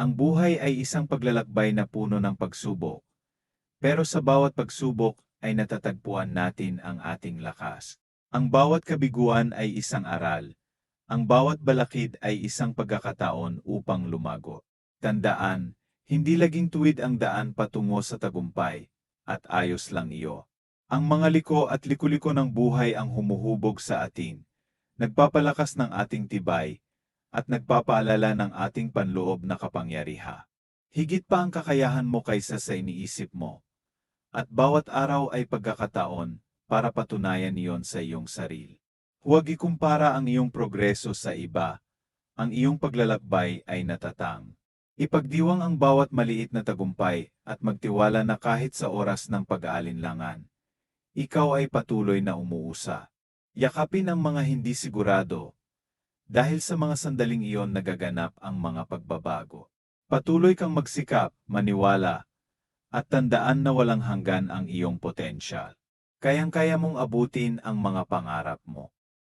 Ang buhay ay isang paglalakbay na puno ng pagsubok, pero sa bawat pagsubok ay natatagpuan natin ang ating lakas. Ang bawat kabiguan ay isang aral, ang bawat balakid ay isang pagkakataon upang lumago. Tandaan, hindi laging tuwid ang daan patungo sa tagumpay, at ayos lang iyo. Ang mga liko at liku-liko ng buhay ang humuhubog sa atin, nagpapalakas ng ating tibay, at nagpapaalala ng ating panloob na kapangyarihan. Higit pa ang kakayahan mo kaysa sa iniisip mo, at bawat araw ay pagkakataon para patunayan iyon sa iyong sarili. Huwag ikumpara ang iyong progreso sa iba, ang iyong paglalakbay ay natatang. Ipagdiwang ang bawat maliit na tagumpay at magtiwala na kahit sa oras ng pag-aalinlangan, ikaw ay patuloy na umuusa. Yakapin ang mga hindi sigurado, dahil sa mga sandaling iyon nagaganap ang mga pagbabago. Patuloy kang magsikap, maniwala, at tandaan na walang hanggan ang iyong potensyal. Kayang-kaya mong abutin ang mga pangarap mo.